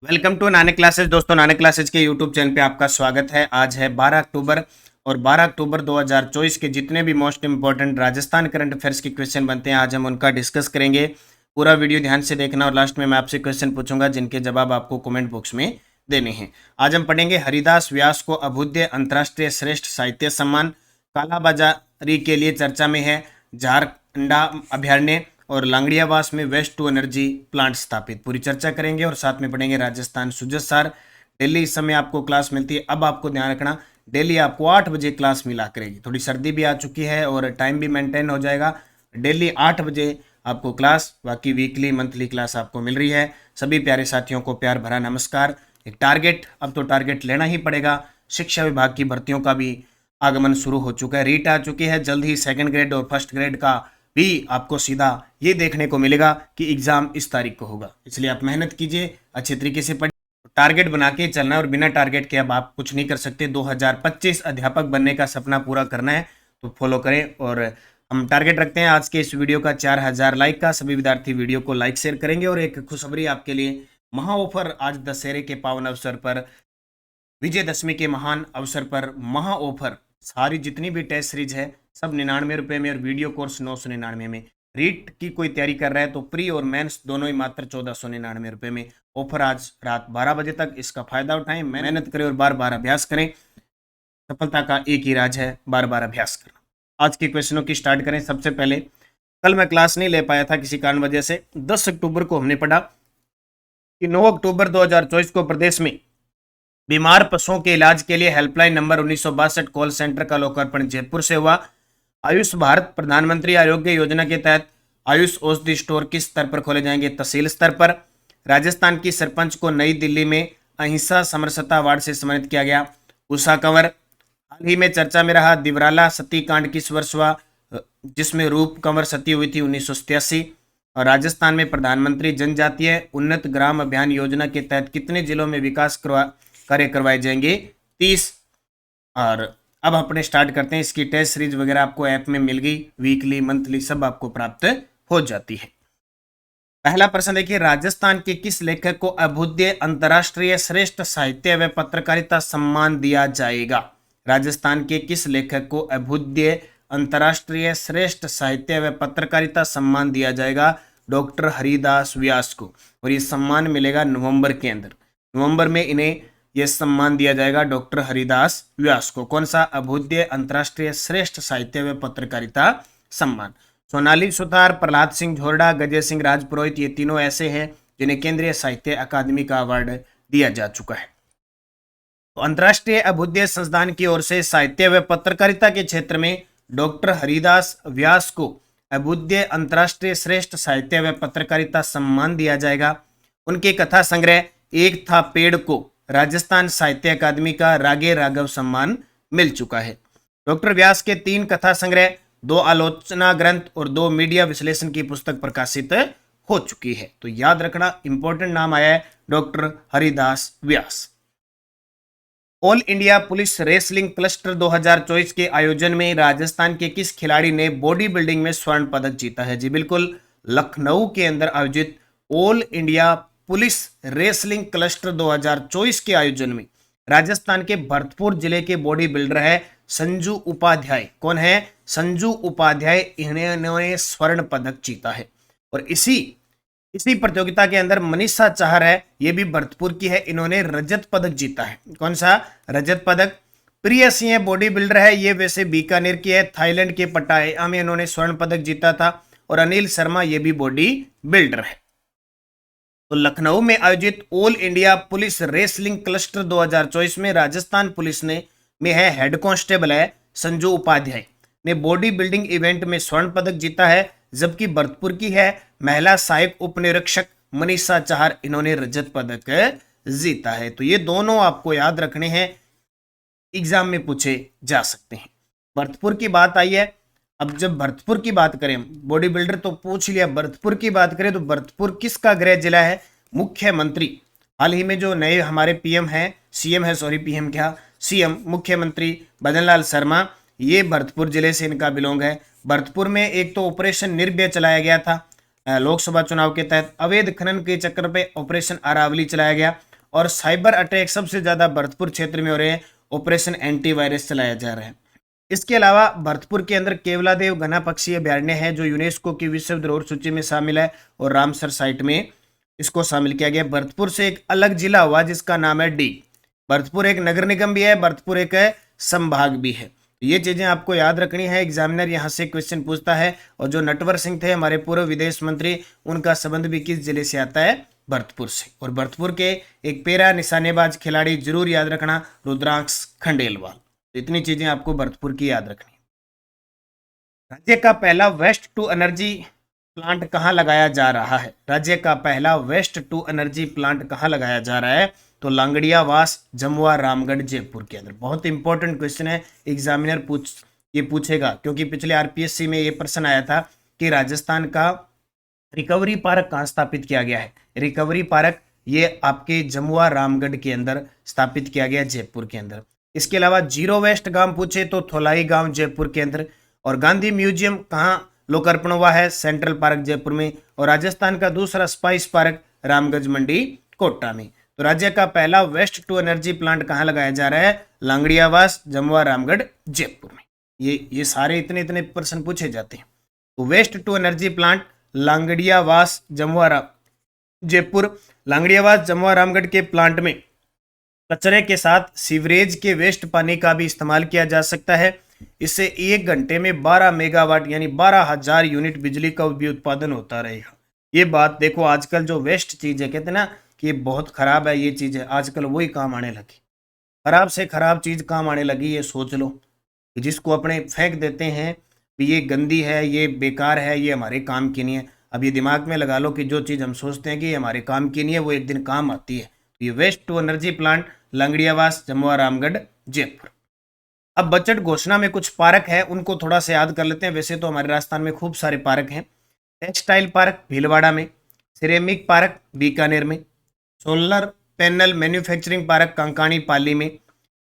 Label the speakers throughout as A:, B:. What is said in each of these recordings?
A: Welcome to Nanak classes. दोस्तों, Nanak classes के YouTube channel पे आपका स्वागत है। आज है 12 अक्टूबर और 12 अक्टूबर 2024 के जितने भी most important Rajasthan current affairs के क्वेश्चन बनते हैं आज हम उनका डिस्कस करेंगे। पूरा वीडियो ध्यान से देखना और लास्ट में मैं आपसे क्वेश्चन पूछूंगा जिनके जवाब आपको कमेंट बॉक्स में देने हैं। आज हम पढ़ेंगे हरिदास व्यास को अभ्युदय अंतर्राष्ट्रीय श्रेष्ठ साहित्य सम्मान, कालाबाजारी के लिए चर्चा में है, झारखंडा अभ्यारण्य और लांगड़ियावास में वेस्ट टू एनर्जी प्लांट स्थापित। पूरी चर्चा करेंगे और साथ में पढ़ेंगे राजस्थान सुजसार। दिल्ली इस समय आपको क्लास मिलती है। अब आपको ध्यान रखना, डेली आपको 8 बजे क्लास मिला करेगी। थोड़ी सर्दी भी आ चुकी है और टाइम भी मेंटेन हो जाएगा। डेली 8 बजे आपको क्लास, बाकी वीकली मंथली क्लास आपको मिल रही है। सभी प्यारे साथियों को प्यार भरा नमस्कार। एक टारगेट, अब तो टारगेट लेना ही पड़ेगा। शिक्षा विभाग की भर्तियों का भी आगमन शुरू हो चुका है, रीट आ चुकी है। जल्द ही सेकेंड ग्रेड और फर्स्ट ग्रेड का भी आपको सीधा ये देखने को मिलेगा कि एग्जाम इस तारीख को होगा। इसलिए आप मेहनत कीजिए, अच्छे तरीके से पढ़िए, टारगेट बना के चलना है और बिना टारगेट के अब आप कुछ नहीं कर सकते। 2025 अध्यापक बनने का सपना पूरा करना है तो फॉलो करें। और हम टारगेट रखते हैं आज के इस वीडियो का 4000 लाइक का। सभी विद्यार्थी वीडियो को लाइक शेयर करेंगे। और एक खुशखबरी आपके लिए, महा ऑफर आज दशहरे के पावन अवसर पर, विजयदशमी के महान अवसर पर महा ऑफर। सारी जितनी भी टेस्ट सीरीज है सब 99 रुपये में और वीडियो कोर्स 999 में। रीट की कोई तैयारी कर रहा है तो प्री और मेंस दोनों ही मात्र 1499 रुपये में। ऑफर आज रात 12 बजे तक, इसका फायदा उठाएं, मेहनत करें और बार बार अभ्यास करें। सफलता का एक ही राज है, बार बार अभ्यास करना। आज के क्वेश्चनों की स्टार्ट करें। सबसे पहले, कल मैं क्लास नहीं ले पाया था किसी कारण वजह से। 10 अक्टूबर को हमने पढ़ा कि 9 अक्टूबर 2024 को प्रदेश में बीमार पशुओं के इलाज के लिए हेल्पलाइन नंबर 1962 कॉल सेंटर का लोकार्पण जयपुर से हुआ। आयुष भारत प्रधानमंत्री आरोग्य योजना के तहत आयुष औषधि स्टोर किस स्तर पर खोले जाएंगे? तहसील स्तर पर। राजस्थान की सरपंच को नई दिल्ली में अहिंसा समरसता अवार्ड से सम्मानित किया गया। उषा कंवर। हाल ही में चर्चा में रहा दिवराला सती कांड किस वर्ष हुआ? जिसमें रूप कंवर सती हुई थी 1987। और राजस्थान में प्रधानमंत्री जनजातीय उन्नत ग्राम अभियान योजना के तहत कितने जिलों में विकास कार्य करवाए जाएंगे? 30। और अब अपने स्टार्ट करते हैं। इसकी टेस्ट सीरीज वगैरह आपको ऐप में मिल गई, वीकली मंथली सब आपको प्राप्त हो जाती है। पहला प्रश्न देखिए, राजस्थान के किस लेखक को अभ्युदय अंतर्राष्ट्रीय श्रेष्ठ साहित्य व पत्रकारिता सम्मान दिया जाएगा? राजस्थान के किस लेखक को अभ्युदय अंतर्राष्ट्रीय श्रेष्ठ साहित्य व पत्रकारिता सम्मान दिया जाएगा? डॉक्टर हरिदास व्यास को। और ये सम्मान मिलेगा नवंबर के अंदर। नवंबर में इन्हें यह सम्मान दिया जाएगा डॉक्टर हरिदास व्यास को। कौन सा? अभ्युदय अंतर्राष्ट्रीय श्रेष्ठ साहित्य व पत्रकारिता सम्मान। सोनाली सुतार, प्रहलाद सिंह झोरडा, गजय सिंह राजपुरोहित, ये तीनों ऐसे हैं जिन्हें केंद्रीय साहित्य अकादमी का अवार्ड दिया जा चुका है। तो अंतर्राष्ट्रीय अभ्युदय संस्थान की ओर से साहित्य व पत्रकारिता के क्षेत्र में डॉक्टर हरिदास व्यास को अभ्युदय अंतर्राष्ट्रीय श्रेष्ठ साहित्य व पत्रकारिता सम्मान दिया जाएगा। उनके कथा संग्रह एक था पेड़ को राजस्थान साहित्य अकादमी का रागे राघव सम्मान मिल चुका है। डॉक्टर व्यास के 3 कथा संग्रह, 2 आलोचना ग्रंथ और 2 मीडिया विश्लेषण की पुस्तक प्रकाशित हो चुकी है। तो याद रखना, इंपॉर्टेंट नाम आया है doctor Haridas Vyas. All India police wrestling cluster 2024 के आयोजन में राजस्थान के किस खिलाड़ी ने बॉडी बिल्डिंग में स्वर्ण पदक जीता है? जी बिल्कुल, लखनऊ के अंदर आयोजित all India police wrestling cluster 2024 के आयोजन में राजस्थान के भरतपुर जिले के बॉडी बिल्डर है संजू उपाध्याय। कौन है? संजू उपाध्याय। इन्होंने स्वर्ण पदक जीता है। और इसी प्रतियोगिता के अंदर मनीषा चाहर है, ये भी भरतपुर की है, इन्होंने रजत पदक जीता है। कौन सा? रजत पदक। प्रिय सिंह बॉडी बिल्डर है, ये वैसे बीकानेर की है, थाईलैंड के पटाया में इन्होंने स्वर्ण पदक जीता था। और अनिल शर्मा, ये भी बॉडी बिल्डर है। तो लखनऊ में आयोजित all India police wrestling cluster 2024 में राजस्थान पुलिस में है हेड कांस्टेबल है संजू उपाध्याय ने बॉडी बिल्डिंग इवेंट में स्वर्ण पदक जीता है। जबकि भरतपुर की है महिला सहायक उप निरीक्षक मनीषा चाहर, इन्होंने रजत पदक जीता है। तो ये दोनों आपको याद रखने हैं, एग्जाम में पूछे जा सकते हैं। भरतपुर की बात आई है। अब जब भरतपुर की बात करें, बॉडी बिल्डर तो पूछ लिया, भरतपुर की बात करें तो भरतपुर किसका गृह जिला है? मुख्यमंत्री, हाल ही में जो नए हमारे पीएम हैं, सीएम है, सॉरी पीएम क्या, सीएम मुख्यमंत्री भजनलाल शर्मा, ये भरतपुर जिले से इनका बिलोंग है। भरतपुर में एक तो ऑपरेशन निर्भय चलाया गया था लोकसभा चुनाव के तहत, अवैध खनन के चक्कर पे ऑपरेशन अरावली चलाया गया, और साइबर अटैक सबसे ज्यादा भरतपुर क्षेत्र में हो रहे हैं। ऑपरेशन एंटीवायरस चलाया जा रहा है। इसके अलावा भरतपुर के अंदर केवलादेव घना पक्षी अभयारण्य है जो यूनेस्को की विश्व धरोहर सूची में शामिल है और रामसर साइट में इसको शामिल किया गया। भरतपुर से एक अलग जिला हुआ जिसका नाम है डी। भरतपुर एक नगर निगम भी है, भरतपुर एक संभाग भी है। ये चीजें आपको याद रखनी है। एग्जामिनर यहाँ से क्वेश्चन पूछता है। और जो नटवर सिंह थे हमारे पूर्व विदेश मंत्री, उनका संबंध भी किस जिले से आता है? भरतपुर से। और भरतपुर के एक पैरा निशानेबाज खिलाड़ी जरूर याद रखना, रुद्रांश खंडेलवाल। तो इतनी चीजें आपको भरतपुर की याद रखनी है। राज्य का पहला वेस्ट टू एनर्जी प्लांट कहाँ लगाया जा रहा है? राज्य का पहला वेस्ट टू एनर्जी प्लांट कहाँ लगाया जा रहा है? तो लांगड़ियावास, जमुआ, रामगढ़, जयपुर के अंदर। बहुत इंपॉर्टेंट क्वेश्चन है, एग्जामिनर ये पूछेगा क्योंकि पिछले आरपीएससी में ये प्रश्न आया था कि राजस्थान का रिकवरी पार्क कहाँ स्थापित किया गया है। रिकवरी पार्क ये आपके जमुआ, रामगढ़ के अंदर स्थापित किया गया, जयपुर के अंदर। इसके अलावा जीरो वेस्ट गांव पूछे तो थोलाई गांव, जयपुर के अंदर। और गांधी म्यूजियम कहाँ लोकार्पण हुआ है? सेंट्रल पार्क, जयपुर में। और राजस्थान का दूसरा स्पाइस पार्क रामगंज मंडी, कोटा में। तो राज्य का पहला वेस्ट टू एनर्जी प्लांट कहाँ लगाया जा रहा है? लांगड़ियावास, जमुआ, रामगढ़, जयपुर में। ये सारे इतने इतने प्रश्न पूछे जाते हैं। तो waste to energy plant Langariyawas, Jamua, Jaipur. Langariyawas, Jamua, Ramgarh के प्लांट में कचरे के साथ सीवरेज के वेस्ट पानी का भी इस्तेमाल किया जा सकता है। इससे 1 घंटे में 12 मेगावाट यानी 12,000 यूनिट बिजली का भी उत्पादन होता रहेगा। ये बात देखो, आजकल जो वेस्ट चीज है, कहते हैं ना कि ये बहुत खराब है, ये चीज है, आजकल वही काम आने लगी। खराब से खराब चीज काम आने लगी। ये सोच लो कि जिसको अपने फेंक देते हैं कि ये गंदी है, ये बेकार है, ये हमारे काम की नहीं है। अब ये दिमाग में लगा लो कि जो चीज़ हम सोचते हैं कि ये हमारे काम की नहीं है, वो एक दिन काम आती है। तो ये waste to energy plant Langariyawas, Jamua, Ramgarh, Jaipur. अब बजट घोषणा में कुछ पार्क है, उनको थोड़ा सा याद कर लेते हैं। वैसे तो हमारे राजस्थान में खूब सारे पार्क हैं। टेक्सटाइल पार्क भीलवाड़ा में, सिरेमिक पार्क बीकानेर में, solar panel manufacturing park Kankani Pali में,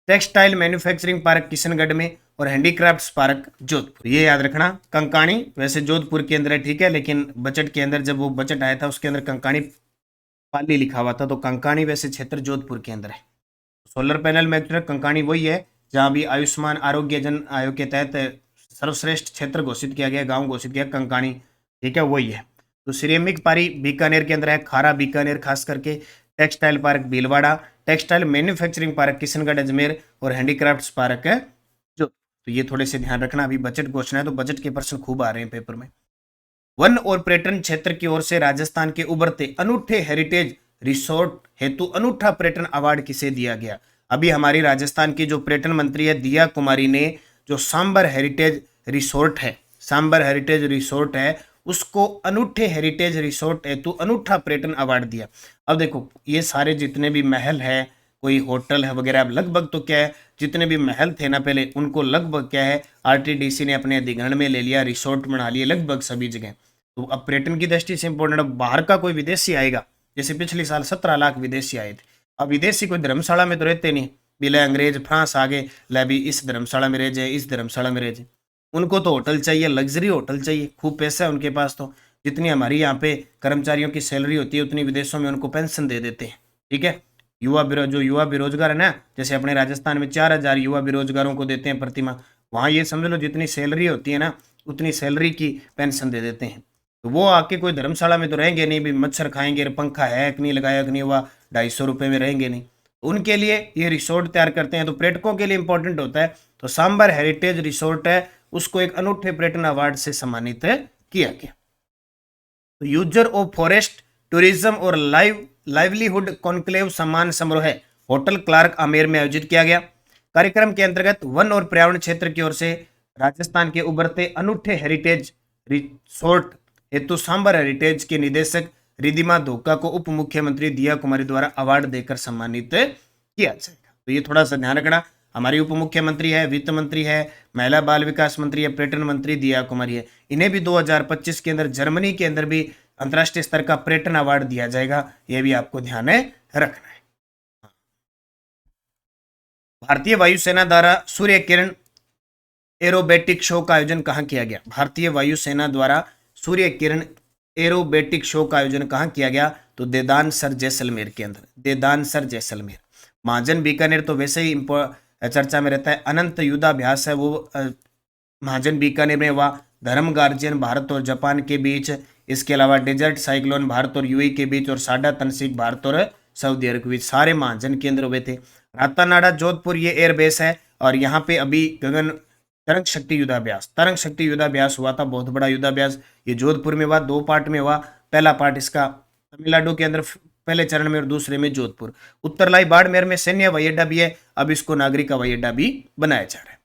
A: टेक्सटाइल मैन्युफैक्चरिंग पार्क किशनगढ़ में और हैंडीक्राफ्ट्स पार्क जोधपुर। ये याद रखना। कंकाणी वैसे जोधपुर के अंदर है, ठीक है, लेकिन बजट के अंदर जब वो बजट आया था उसके अंदर कंकाणी पाली लिखा हुआ था, तो कंकाणी वैसे क्षेत्र जोधपुर के अंदर है। सोलर पैनल मैन्युफैक्चर कंकाणी वही है जहाँ भी आयुष्मान आरोग्य जन आयोग के तहत सर्वश्रेष्ठ क्षेत्र घोषित किया गया, गांव घोषित किया, कंकाणी, ठीक है, वही है। तो सिरेमिक पारी बीकानेर के अंदर है, खारा बीकानेर खास करके। Textile park Bhilwara, textile manufacturing park Kishangarh Ajmer और हैंडीक्राफ्ट्स पार्क है जो। तो ये थोड़े से ध्यान रखना। अभी बजट घोषणा है तो बजट के प्रश्न खूब आ रहे हैं पेपर में। वन और पर्यटन क्षेत्र की ओर से राजस्थान के उभरते अनूठे हेरिटेज रिसोर्ट हेतु अनूठा पर्यटन अवार्ड किसे दिया गया? अभी हमारी राजस्थान की जो पर्यटन मंत्री है दिया कुमारी ने जो सांबर हेरिटेज रिसोर्ट है, सांबर हेरिटेज रिसोर्ट है, उसको अनूठे हेरिटेज रिसोर्ट हेतु अनूठा पर्यटन अवार्ड दिया। अब देखो ये सारे जितने भी महल है, कोई होटल है वगैरह, लगभग तो क्या है जितने भी महल थे ना पहले, उनको लगभग क्या है आरटीडीसी ने अपने अधिग्रहण में ले लिया, रिसोर्ट बना लिए लगभग सभी जगह। तो अब पर्यटन की दृष्टि से इंपॉर्टेंट, बाहर का कोई विदेशी आएगा, जैसे पिछले साल 17 लाख विदेशी आए थे। अब विदेशी कोई धर्मशाला में तो रहते नहीं, बिला अंग्रेज फ्रांस आ गए, लै भी इस धर्मशाला में रह जाए, इस धर्मशाला में रह जाए। उनको तो होटल चाहिए, लग्जरी होटल चाहिए, खूब पैसा है उनके पास। तो जितनी हमारी यहाँ पे कर्मचारियों की सैलरी होती है उतनी विदेशों में उनको पेंशन दे देते हैं, ठीक है। जो युवा बेरोजगार है ना, जैसे अपने राजस्थान में 4,000 युवा बेरोजगारों को देते हैं प्रतिमाह, वहाँ ये समझ लो जितनी सैलरी होती है ना उतनी सैलरी की पेंशन दे देते हैं। तो वो आके कोई धर्मशाला में तो रहेंगे नहीं, भी मच्छर खाएंगे, पंखा है कि नहीं लगाया कि नहीं हुआ, 250 रुपये में रहेंगे नहीं। उनके लिए ये रिसोर्ट तैयार करते हैं। तो पर्यटकों के लिए इंपॉर्टेंट होता है। तो सांबर हेरिटेज रिसोर्ट है, उसको एक अनूठे पर्यटन अवार्ड से सम्मानित किया गया। तो यूजर ऑफ फॉरेस्ट टूरिज्म और लाइवलीहुड कॉन्क्लेव सम्मान समारोह होटल क्लार्क आमेर में आयोजित किया गया। कार्यक्रम के अंतर्गत वन और पर्यावरण क्षेत्र की ओर से राजस्थान के उभरते अनूठे हेरिटेज रिसोर्ट हेतु सांबर हेरिटेज के निदेशक रिधिमा धोका को उप मुख्यमंत्री दिया कुमारी द्वारा अवार्ड देकर सम्मानित किया जाएगा। तो ये थोड़ा सा ध्यान रखना। हमारी उप मुख्यमंत्री है, वित्त मंत्री है, महिला बाल विकास मंत्री है, पर्यटन मंत्री दिया कुमारी है। इन्हें भी 2025 के अंदर जर्मनी के अंदर भी अंतर्राष्ट्रीय स्तर का पर्यटन अवार्ड दिया जाएगा, यह भी आपको ध्यान रखना है। भारतीय वायुसेना द्वारा सूर्य किरण एरोबेटिक शो का आयोजन कहाँ किया गया? भारतीय वायुसेना द्वारा सूर्य किरण एरोबेटिक शो का आयोजन कहाँ किया गया? तो देदानसर जैसलमेर के अंदर, देदानसर जैसलमेर। महाजन बीकानेर तो वैसे ही चर्चा में रहता है। अनंत युद्धाभ्यास है वो महाजन बीकानेर में हुआ। धर्म गार्जियन भारत और जापान के बीच, इसके अलावा डेजर्ट साइक्लोन भारत और यूएई के बीच, और साडा तनसीक भारत और सऊदी अरब के बीच, सारे महाजन केंद्र हुए थे। रातानाडा जोधपुर ये एयरबेस है, और यहाँ पे अभी गगन तरंग शक्ति युद्धाभ्यास, तरंग शक्ति युद्धाभ्यास हुआ था, बहुत बड़ा युद्धाभ्यास। ये जोधपुर में हुआ, 2 पार्ट में हुआ। पहला पार्ट इसका तमिलनाडु के अंदर पहले चरण में, और दूसरे में जोधपुर। उत्तरलाई बाड़मेर में सैन्य हवाई अड्डा भी है, अब इसको नागरिक हवाई अड्डा भी बनाया जा रहा है।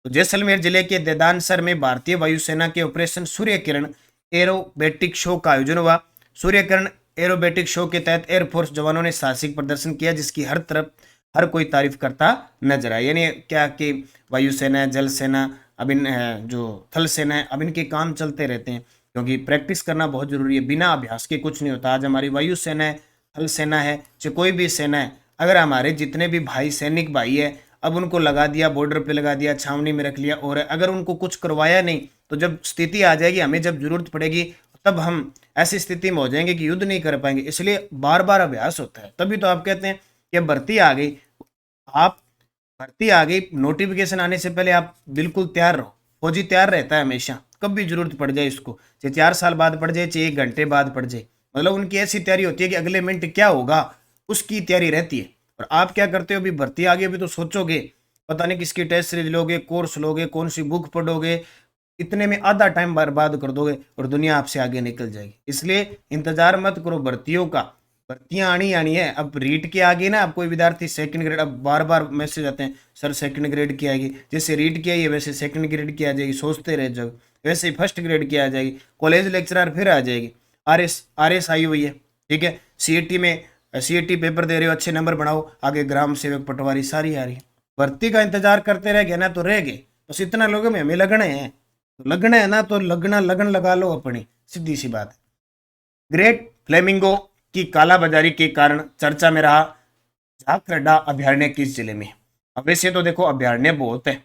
A: तो जैसलमेर जिले के देदानसर में भारतीय वायुसेना के operation Surya Kiran aerobatic show का आयोजन हुआ। सूर्य किरण एरोबेटिक शो के तहत एयरफोर्स जवानों ने साहसिक प्रदर्शन किया, जिसकी हर कोई तारीफ करता नजर आया। यानी क्या कि वायुसेना, जल सेना, अब इन जो थल सेना है, अब इनके काम चलते रहते हैं, क्योंकि प्रैक्टिस करना बहुत जरूरी है। बिना अभ्यास के कुछ नहीं होता। आज हमारी वायुसेना है, थल सेना है, चाहे कोई भी सेना है, अगर हमारे जितने भी भाई सैनिक भाई है, अब उनको लगा दिया, बॉर्डर पे लगा दिया, छावनी में रख लिया, और अगर उनको कुछ करवाया नहीं, तो जब स्थिति आ जाएगी, हमें जब जरूरत पड़ेगी, तब हम ऐसी स्थिति में हो जाएंगे कि युद्ध नहीं कर पाएंगे। इसलिए बार बार अभ्यास होता है। तभी तो आप कहते हैं कि भर्ती आ गई, आप भर्ती आ गई, नोटिफिकेशन आने से पहले आप बिल्कुल तैयार रहो। फौजी तैयार रहता है हमेशा, कब भी जरूरत पड़ जाए इसको, चाहे 4 साल बाद पड़ जाए, चाहे 1 घंटे बाद पड़ जाए। मतलब उनकी ऐसी तैयारी होती है कि अगले मिनट क्या होगा उसकी तैयारी रहती है। और आप क्या करते हो? अभी भर्ती आ गई, अभी तो सोचोगे, पता नहीं किसकी टेस्ट सीरीज लोगे, कोर्स लोगे, कौन सी बुक पढ़ोगे, इतने में आधा टाइम बर्बाद कर दोगे और दुनिया आपसे आगे निकल जाएगी। इसलिए इंतजार मत करो भर्तियों का, भर्तियां आनी है। अब रीट के आगे ना, अब कोई विद्यार्थी सेकंड ग्रेड, अब बार बार मैसेज आते हैं, सर सेकंड ग्रेड की आएगी। जैसे रीट की आई है वैसे सेकंड ग्रेड की आ जाएगी, सोचते रह जाओ। वैसे ही फर्स्ट ग्रेड की आ जाएगी, कॉलेज लेक्चरर फिर आ जाएगी, आर एस आई हुई है, ठीक है। सीईटी में सीईटी पेपर दे रहे हो, अच्छे नंबर बनाओ, आगे ग्राम सेवक, पटवारी सारी आ रही है। भर्ती का इंतजार करते रह गए ना तो रह गए। बस इतना लोगों में हमें लगने हैं, तो लगना है ना, तो लगन लगा लो अपनी, सीधी सी बात है। ग्रेट फ्लेमिंगो की कालाबाजारी के कारण चर्चा में रहा झाकरडा अभयारण्य किस जिले में? अब वैसे तो देखो अभयारण्य बहुत है,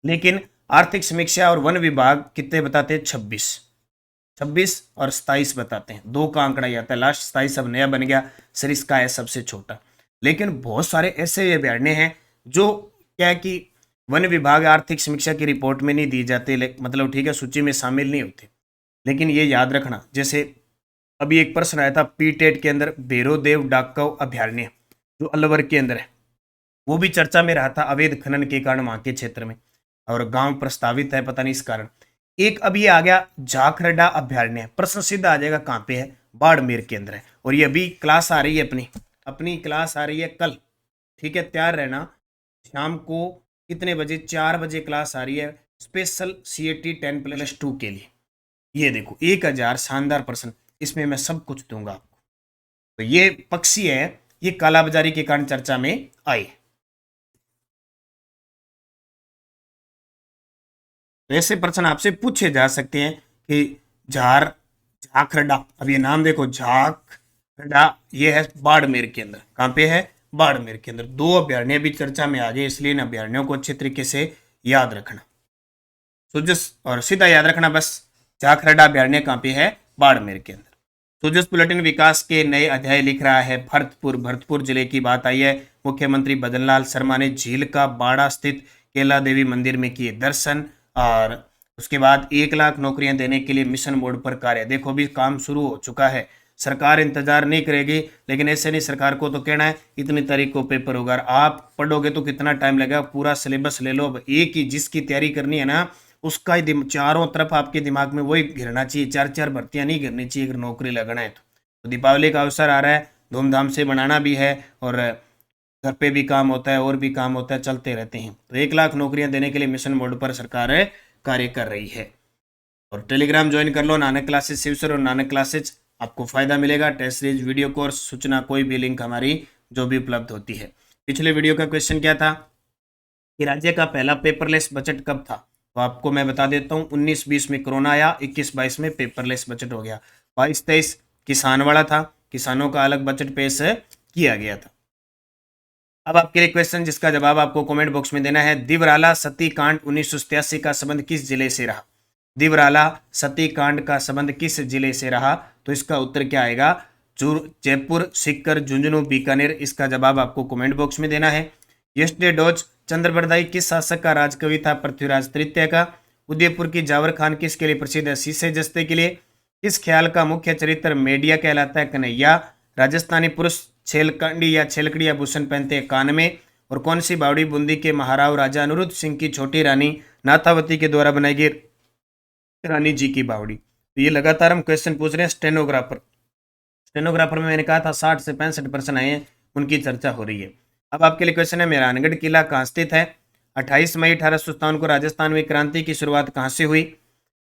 A: लेकिन आर्थिक समीक्षा और वन विभाग कितने बताते हैं? 26 और 27 बताते हैं। 2 का आंकड़ा ही आता है, लास्ट 27 अब नया बन गया, सरिस्का है सबसे छोटा। लेकिन बहुत सारे ऐसे अभयारण्य हैं जो क्या है कि वन विभाग आर्थिक समीक्षा की रिपोर्ट में नहीं दी जाते, मतलब ठीक है, सूची में शामिल नहीं होते। लेकिन ये याद रखना, जैसे अभी एक प्रश्न आया था पीटेट के अंदर, भैरोदेव डाकव अभयारण्य जो अलवर के अंदर है, वो भी चर्चा में रहा था अवैध खनन के कारण वहां के क्षेत्र में, और गांव प्रस्तावित है, पता नहीं इस कारण। एक अब ये आ गया झाखरडा अभयारण्य, प्रश्न सीधा आ जाएगा कहाँ पे है? बाड़मेर के अंदर है। और ये अभी क्लास आ रही है, अपनी क्लास आ रही है कल, ठीक है, तैयार रहना। शाम को कितने बजे? 4 बजे क्लास आ रही है, स्पेशल CAT 10+2 के लिए। ये देखो 1000 शानदार प्रश्न, इसमें मैं सब कुछ दूंगा आपको। तो ये पक्षी है, ये कालाबाजारी के कारण चर्चा में आए। तो ऐसे प्रश्न आपसे पूछे जा सकते हैं कि झाखरडा, अब ये नाम देखो झाखरडा, ये है बाड़मेर के अंदर। कहाँ पे है? बाड़मेर के अंदर। 2 अभयारण्य भी चर्चा में आ गए, इसलिए इन अभयारण्यों को अच्छे तरीके से याद रखना। सुजस और सीधा याद रखना बस, झाखरडा अभयारण्य कहाँ पे है? बाड़मेर के अंदर। सुजस बुलेटिन विकास के नए अध्याय लिख रहा है भरतपुर जिले की बात आई है। मुख्यमंत्री भजनलाल शर्मा ने झील का बाड़ा स्थित केला देवी मंदिर में किए दर्शन, और उसके बाद 1 लाख नौकरियां देने के लिए मिशन मोड पर कार्य। देखो अभी काम शुरू हो चुका है, सरकार इंतजार नहीं करेगी, लेकिन ऐसे नहीं, सरकार को तो कहना है इतनी तारीख को पेपर होगा। आप पढ़ोगे तो कितना टाइम लगेगा? पूरा सिलेबस ले लो। अब एक ही जिसकी तैयारी करनी है ना, उसका ही चारों तरफ आपके दिमाग में वही घिरना चाहिए, 4 भर्तियां नहीं घिरनी चाहिए अगर नौकरी लगना है तो दीपावली का अवसर आ रहा है, धूमधाम से मनाना भी है, और घर पे भी काम होता है और भी काम होता है, चलते रहते हैं। तो 1 लाख नौकरियां देने के लिए मिशन मोड पर सरकार कार्य कर रही है। और टेलीग्राम ज्वाइन कर लो, नानक क्लासेज शिवसर और नानक क्लासेज, आपको फायदा मिलेगा। टेस्ट सीरीज, वीडियो कोर्स, सूचना, कोई भी लिंक हमारी जो भी उपलब्ध होती है। पिछले वीडियो का क्वेश्चन क्या था कि राज्य का पहला पेपरलेस बजट कब था? तो आपको मैं बता देता हूँ, 19-20 में कोरोना आया, 21-22 में पेपरलेस बजट हो गया, 22-23 किसान वाला था, किसानों का अलग बजट पेश किया गया था। अब आपके लिए क्वेश्चन जिसका जवाब आपको कमेंट बॉक्स में देना है। दिवराला सती कांड 1987 का संबंध किस जिले से रहा? दिवराला सतीकांड का संबंध किस जिले से रहा? तो इसका उत्तर क्या आएगा? जयपुर, सीकर, झुंझुनू, बीकानेर। इसका जवाब आपको कमेंट बॉक्स में देना है। यस्टे डोज चंद्रबरदाई किस शासक का राजकवि था? पृथ्वीराज तृतीय का। उदयपुर की जावर खान किसके लिए प्रसिद्ध है? शीशे जस्ते के लिए। किस ख्याल का मुख्य चरित्र मेडिया कहलाता है? कन्हैया। राजस्थानी पुरुष छेलकंडी या छेलकड़ी आभूषण पहनते हैं कान में। और कौन सी बावड़ी बूंदी के महाराव राजा अनिरुद्ध सिंह की छोटी रानी नाथावती के द्वारा बनाई गई रानी जी की बावड़ी? तो ये लगातार हम क्वेश्चन पूछ रहे हैं स्टेनोग्राफर में मैंने कहा था 60 से 65% आए हैं, उनकी चर्चा हो रही है। अब आपके लिए क्वेश्चन है, मेहरानगढ़ किला कहाँ स्थित है? 28 मई 1857 को राजस्थान में क्रांति की शुरुआत कहाँ से हुई?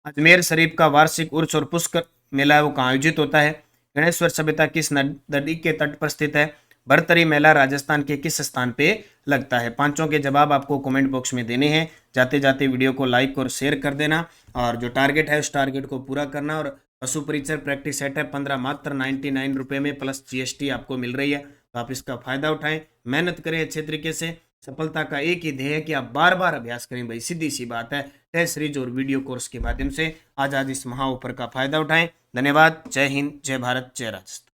A: अजमेर शरीफ का वार्षिक उर्स और पुष्कर मेला वो कहाँ आयोजित होता है? गणेश्वर सभ्यता किस नदी के तट पर स्थित है? भरतरी मेला राजस्थान के किस स्थान पे लगता है? पांचों के जवाब आपको कमेंट बॉक्स में देने हैं। जाते जाते वीडियो को लाइक और शेयर कर देना, और जो टारगेट है उस टारगेट को पूरा करना। और पशु परिचर प्रैक्टिस सेट है 15 मात्र 99 रुपये में, प्लस GST आपको मिल रही है, तो आप इसका फायदा उठाएं, मेहनत करें अच्छे तरीके से। सफलता का एक ही ध्येय है कि आप बार बार अभ्यास करें भाई, सीधी सी बात है। टेस्ट सीरीज और वीडियो कोर्स के माध्यम से आज इस महा ऑफर का फायदा उठाएं। धन्यवाद। जय हिंद, जय भारत, जय राजस्थान।